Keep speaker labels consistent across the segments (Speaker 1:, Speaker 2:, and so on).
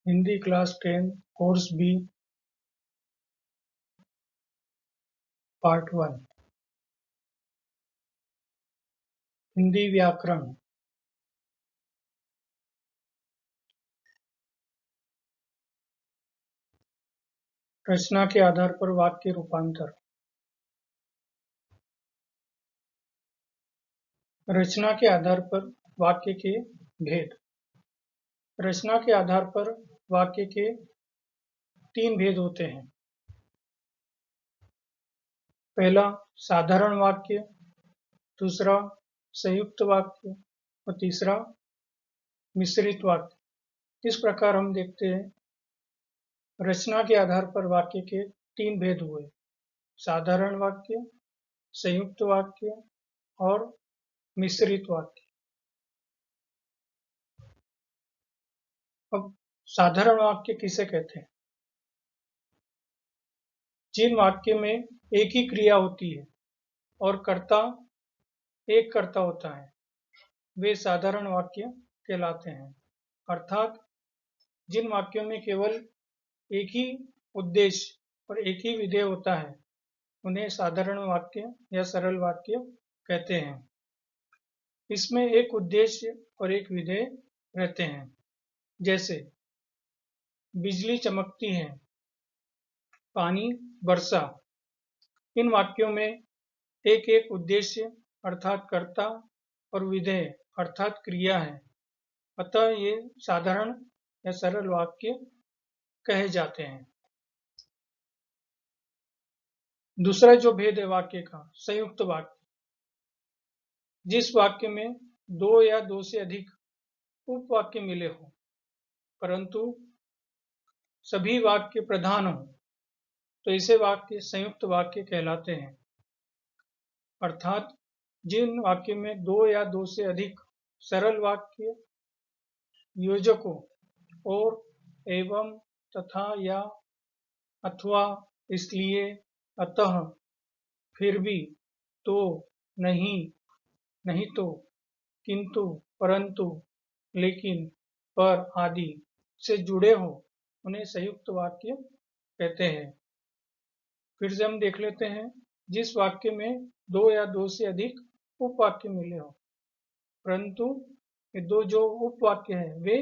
Speaker 1: Hindi class 10 course B part 1 Hindi व्याकरण। रचना के आधार पर वाक्य रूपांतर। रचना के आधार पर वाक्य के भेद। रचना के आधार पर वाक्य के 3 भेद होते हैं। पहला साधारण वाक्य, दूसरा संयुक्त वाक्य और तीसरा मिश्रित वाक्य। इस प्रकार हम देखते हैं रचना के आधार पर वाक्य के 3 भेद हुए: साधारण वाक्य, संयुक्त वाक्य और मिश्रित वाक्य। अब साधारण वाक्य किसे कहते हैं? जिन वाक्य में एक ही क्रिया होती है और कर्ता एक कर्ता होता है वे साधारण वाक्य कहलाते हैं। अर्थात जिन वाक्यों में केवल एक ही उद्देश्य और एक ही विधेय होता है उन्हें साधारण वाक्य या सरल वाक्य कहते हैं। इसमें एक उद्देश्य और एक विधेय रहते हैं, जैसे बिजली चमकती है, पानी बरसा। इन वाक्यों में एक एक उद्देश्य अर्थात कर्ता और विधेय अर्थात क्रिया है, अतः ये साधारण या सरल वाक्य कहे जाते हैं। दूसरा जो भेद है वाक्य का, संयुक्त वाक्य। जिस वाक्य में 2 या 2 से अधिक उपवाक्य मिले हो परंतु सभी वाक्य प्रधान हो तो ऐसे वाक्य संयुक्त वाक्य कहलाते हैं। अर्थात जिन वाक्य में 2 या 2 से अधिक सरल वाक्य योजकों और एवं, तथा, या, अथवा, इसलिए, अतः, फिर भी, तो, नहीं, नहीं तो, किंतु, परंतु, लेकिन, पर आदि से जुड़े हो उन्हें संयुक्त वाक्य कहते हैं। फिर से हम देख लेते हैं, जिस वाक्य में 2 या 2 से अधिक उपवाक्य मिले हो परंतु ये 2 जो उपवाक्य हैं वे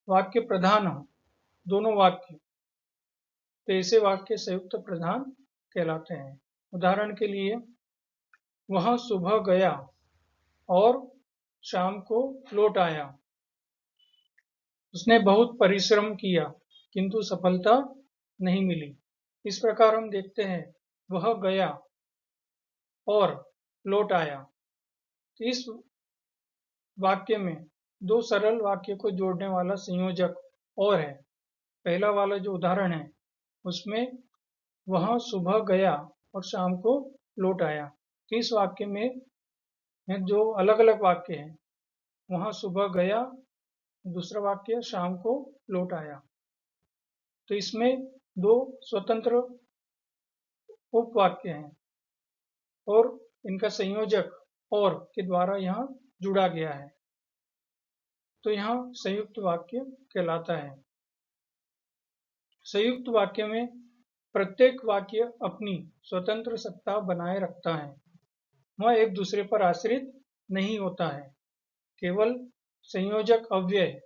Speaker 1: वाक्य प्रधान हो, दोनों वाक्य, तो ऐसे वाक्य संयुक्त प्रधान कहलाते हैं। उदाहरण के लिए, वह सुबह गया और शाम को लौट आया। उसने बहुत परिश्रम किया किंतु सफलता नहीं मिली। इस प्रकार हम देखते हैं वह गया और लौट आया। तो इस वाक्य में 2 सरल वाक्य को जोड़ने वाला संयोजक और है। पहला वाला जो उदाहरण है उसमें वह सुबह गया और शाम को लौट आया। इस वाक्य में जो अलग अलग वाक्य हैं, वह सुबह गया, दूसरा वाक्य शाम को लौट आया, तो इसमें 2 स्वतंत्र उपवाक्य हैं और इनका संयोजक और के द्वारा यहाँ जुड़ा गया है, तो यहाँ संयुक्त वाक्य कहलाता है। संयुक्त वाक्य में प्रत्येक वाक्य अपनी स्वतंत्र सत्ता बनाए रखता है, वह एक दूसरे पर आश्रित नहीं होता है। केवल संयोजक अव्यय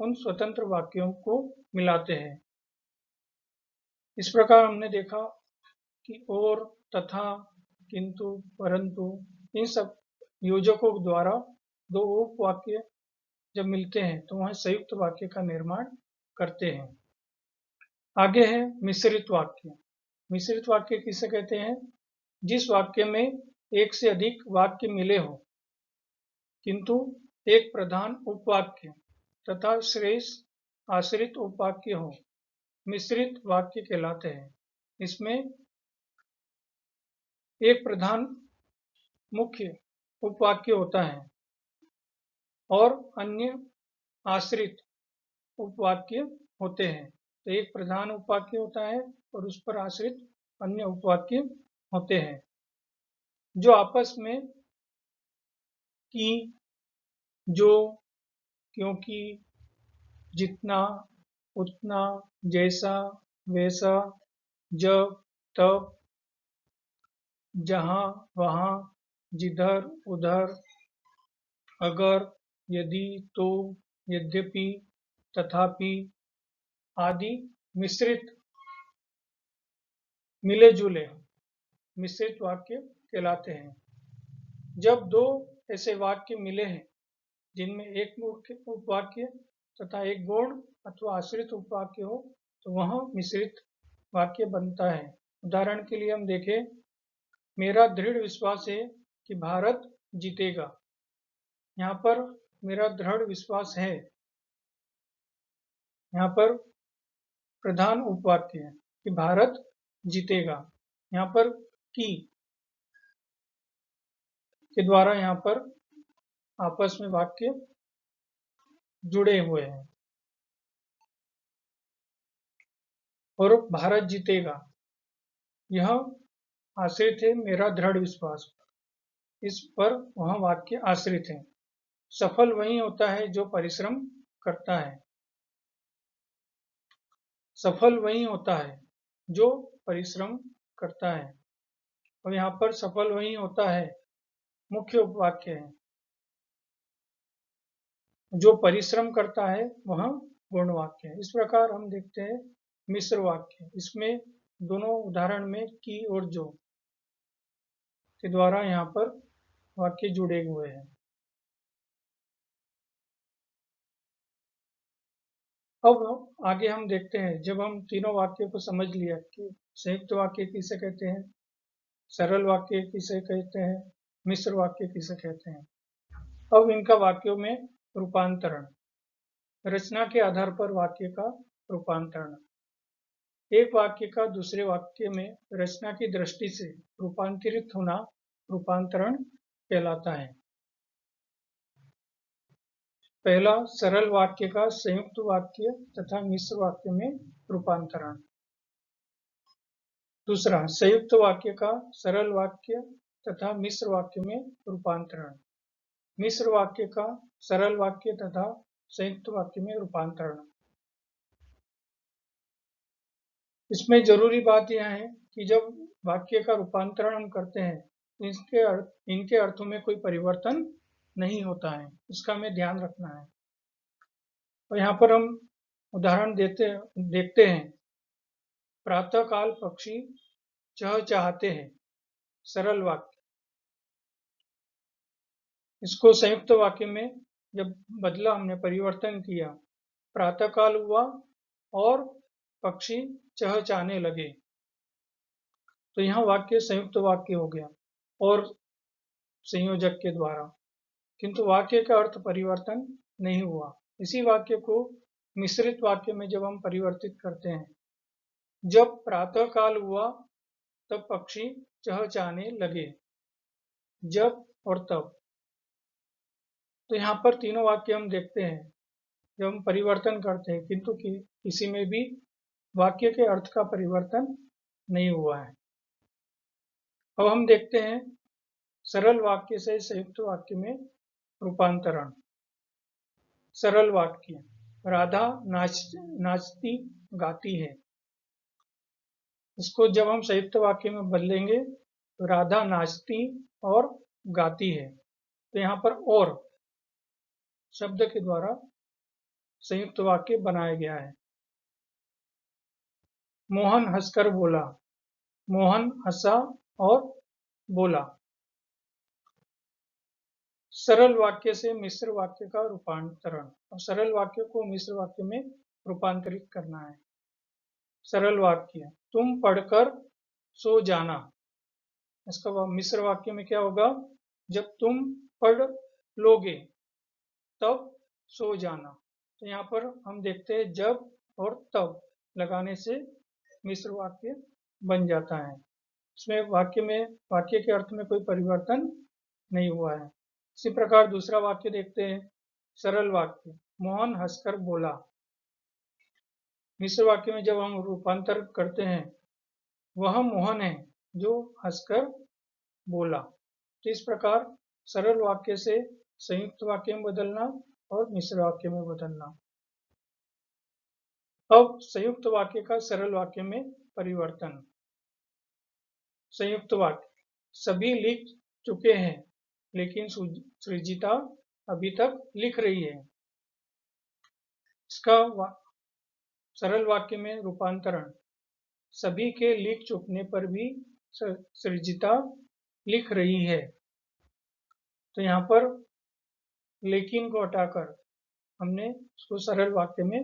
Speaker 1: उन स्वतंत्र वाक्यों को मिलाते हैं। इस प्रकार हमने देखा कि और, तथा, किंतु, परंतु इन सब योजकों द्वारा 2 उपवाक्य जब मिलते हैं तो वह संयुक्त वाक्य का निर्माण करते हैं। आगे है मिश्रित वाक्य। मिश्रित वाक्य किसे कहते हैं? जिस वाक्य में एक से अधिक वाक्य मिले हो किंतु एक प्रधान उपवाक्य तथा शेष आश्रित उपवाक्य हो, मिश्रित वाक्य कहलाते हैं। इसमें एक प्रधान मुख्य उपवाक्य होता है और अन्य आश्रित उपवाक्य होते हैं। तो एक प्रधान उपवाक्य होता है और उस पर आश्रित अन्य उपवाक्य होते हैं जो आपस में कि, जो, क्योंकि, जितना, उतना, जैसा, वैसा, जब, तब, जहाँ, वहाँ, जिधर, उधर, अगर, यदि, तो, यद्यपि, तथापि आदि मिश्रित मिले जुले मिश्रित वाक्य कहलाते हैं। जब दो ऐसे वाक्य मिले हैं जिनमें एक मुख्य उपवाक्य तथा एक गौण अथवा आश्रित उपवाक्य हो तो वह मिश्रित वाक्य बनता है। उदाहरण के लिए हम देखें, मेरा दृढ़ विश्वास है कि भारत जीतेगा। यहाँ पर मेरा दृढ़ विश्वास है, यहाँ पर प्रधान उपवाक्य है कि भारत जीतेगा। यहाँ पर की के द्वारा यहाँ पर आपस में वाक्य जुड़े हुए हैं। और भारत जीतेगा, यह आश्रित है मेरा दृढ़ विश्वास, इस पर वह वाक्य आश्रित है। सफल वही होता है जो परिश्रम करता है। सफल वही होता है जो परिश्रम करता है। और यहाँ पर सफल वही होता है मुख्य उपवाक्य है। जो परिश्रम करता है वह गौण वाक्य है। इस प्रकार हम देखते हैं मिश्र वाक्य। इसमें दोनों उदाहरण में की और जो के द्वारा यहाँ पर वाक्य जुड़े हुए हैं। अब आगे हम देखते हैं, जब हम तीनों वाक्यों को समझ लिया कि संयुक्त वाक्य किसे कहते हैं, सरल वाक्य किसे कहते हैं, मिश्र वाक्य किसे कहते हैं। अब इनका वाक्यों में रूपांतरण, रचना के आधार पर वाक्य का रूपांतरण। एक वाक्य का दूसरे वाक्य में रचना की दृष्टि से रूपांतरित होना रूपांतरण कहलाता है। पहला, सरल वाक्य का संयुक्त वाक्य तथा मिश्र वाक्य में रूपांतरण। दूसरा, संयुक्त वाक्य का सरल वाक्य तथा मिश्र वाक्य में रूपांतरण। मिश्र वाक्य का सरल वाक्य तथा संयुक्त वाक्य में रूपांतरण। इसमें जरूरी बात यह है कि जब वाक्य का रूपांतरण हम करते हैं तो इनके अर्थों में कोई परिवर्तन नहीं होता है, इसका हमें ध्यान रखना है। और यहाँ पर हम उदाहरण देखते हैं, प्रातःकाल पक्षी चहचहाते हैं, सरल वाक्य। इसको संयुक्त वाक्य में जब बदला, हमने परिवर्तन किया, प्रातःकाल हुआ और पक्षी चहचहाने लगे, तो यहाँ वाक्य संयुक्त वाक्य हो गया और संयोजक के द्वारा, किंतु वाक्य का अर्थ परिवर्तन नहीं हुआ। इसी वाक्य को मिश्रित वाक्य में जब हम परिवर्तित करते हैं, जब प्रातःकाल हुआ तब पक्षी चहचहाने लगे, जब और तब। तो यहाँ पर तीनों वाक्य हम देखते हैं जब हम परिवर्तन करते हैं, किंतु किसी में भी वाक्य के अर्थ का परिवर्तन नहीं हुआ है। अब हम देखते हैं सरल वाक्य से संयुक्त वाक्य में रूपांतरण। सरल वाक्य, राधा नाचती गाती है। इसको जब हम संयुक्त वाक्य में बदलेंगे तो राधा नाचती और गाती है, तो यहाँ पर और शब्द के द्वारा संयुक्त वाक्य बनाया गया है। मोहन हंसकर बोला, मोहन हंसा और बोला। सरल वाक्य से मिश्र वाक्य का रूपांतरण। और सरल वाक्य को मिश्र वाक्य में रूपांतरित करना है। सरल वाक्य, तुम पढ़कर सो जाना। इसका मिश्र वाक्य में क्या होगा, जब तुम पढ़ लोगे तब सो जाना। तो यहाँ पर हम देखते हैं जब और तब लगाने से मिश्र वाक्य बन जाता है। इसमें वाक्य के अर्थ में कोई परिवर्तन नहीं हुआ है। इसी प्रकार दूसरा वाक्य देखते हैं, सरल वाक्य, मोहन हंसकर बोला। मिश्र वाक्य में जब हम रूपांतर करते हैं, वह मोहन है जो हंसकर बोला। तो इस प्रकार सरल वाक्य से संयुक्त वाक्य में बदलना और मिश्र वाक्य में बदलना। अब संयुक्त वाक्य का सरल वाक्य में परिवर्तन। संयुक्त वाक्य, सभी लिख चुके हैं लेकिन सृजिता अभी तक लिख रही है। इसका सरल वाक्य में रूपांतरण, सभी के लिख चुकने पर भी सृजिता लिख रही है। तो यहाँ पर लेकिन को हटाकर हमने उसको सरल वाक्य में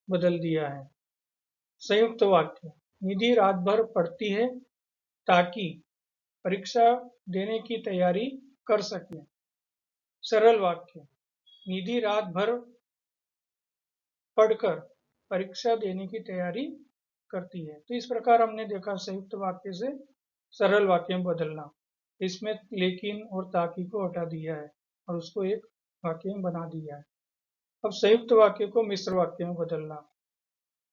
Speaker 1: बदल दिया है। संयुक्त वाक्य, निधि रात भर पढ़ती है ताकि परीक्षा देने की तैयारी कर सके। सरल वाक्य, निधि रात भर पढ़कर परीक्षा देने की तैयारी करती है। तो इस प्रकार हमने देखा संयुक्त वाक्य से सरल वाक्य में बदलना। इसमें लेकिन और ताकि को हटा दिया है और उसको एक वाक्य में बना दिया है। अब संयुक्त वाक्य को मिश्र वाक्य में बदलना।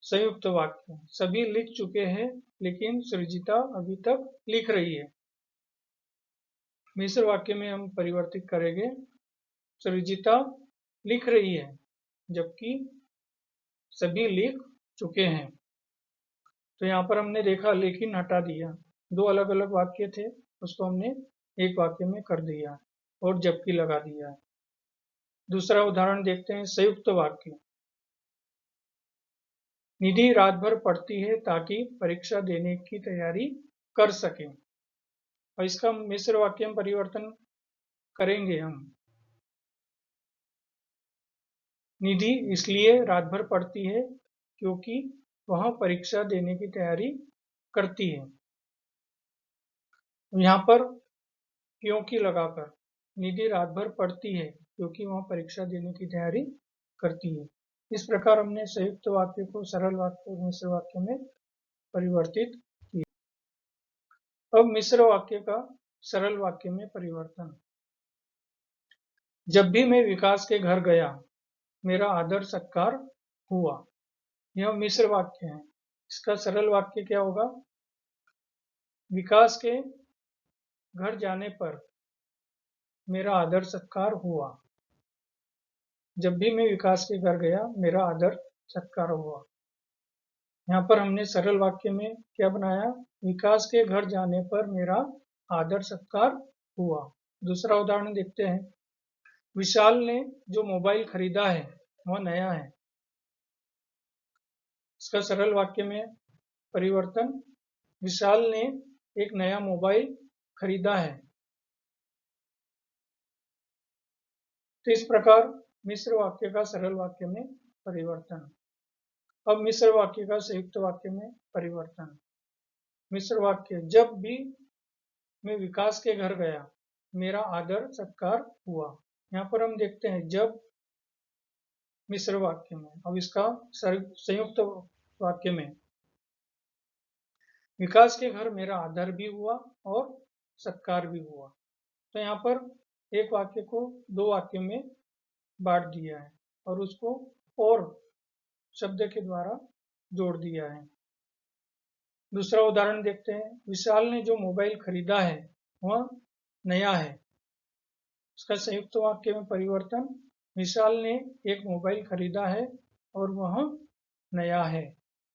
Speaker 1: संयुक्त वाक्य, सभी लिख चुके हैं लेकिन सृजिता अभी तक लिख रही है। मिश्र वाक्य में हम परिवर्तित करेंगे, सृजिता लिख रही है जबकि सभी लिख चुके हैं। तो यहाँ पर हमने देखा लेकिन हटा दिया, दो अलग अलग वाक्य थे उसको हमने एक वाक्य में कर दिया और जबकि लगा दिया है। दूसरा उदाहरण देखते हैं, संयुक्त वाक्य, निधि रात भर पढ़ती है ताकि परीक्षा देने की तैयारी कर सके। और इसका मिश्र वाक्य में परिवर्तन करेंगे हम, निधि इसलिए रात भर पढ़ती है क्योंकि वह परीक्षा देने की तैयारी करती है। यहाँ पर क्योंकि लगाकर, निधि रात भर पढ़ती है क्योंकि वह परीक्षा देने की तैयारी करती है। इस प्रकार हमने संयुक्त वाक्य को सरल वाक्य और मिश्र वाक्य में परिवर्तित किया। अब मिश्र वाक्य का सरल वाक्य में परिवर्तन। जब भी मैं विकास के घर गया मेरा आदर सत्कार हुआ। यह मिश्र वाक्य है। इसका सरल वाक्य क्या होगा, विकास के घर जाने पर मेरा आदर सत्कार हुआ। जब भी मैं विकास के घर गया मेरा आदर सत्कार हुआ। यहाँ पर हमने सरल वाक्य में क्या बनाया, विकास के घर जाने पर मेरा आदर सत्कार हुआ। दूसरा उदाहरण देखते हैं, विशाल ने जो मोबाइल खरीदा है वह नया है। इसका सरल वाक्य में परिवर्तन, विशाल ने एक नया मोबाइल खरीदा है। तो इस प्रकार मिश्र वाक्य का सरल वाक्य में परिवर्तन। अब मिश्र वाक्य का संयुक्त वाक्य में परिवर्तन। मिश्र वाक्य, जब भी मैं विकास के घर गया मेरा आदर सत्कार हुआ। यहाँ पर हम देखते हैं जब मिश्र वाक्य में। अब इसका संयुक्त वाक्य में, विकास के घर मेरा आदर भी हुआ और सत्कार भी हुआ। तो यहाँ पर एक वाक्य को दो वाक्य में बांट दिया है और उसको और शब्द के द्वारा जोड़ दिया है। दूसरा उदाहरण देखते हैं, विशाल ने जो मोबाइल खरीदा है वह नया है। इसका संयुक्त वाक्य में परिवर्तन, विशाल ने एक मोबाइल खरीदा है और वह नया है।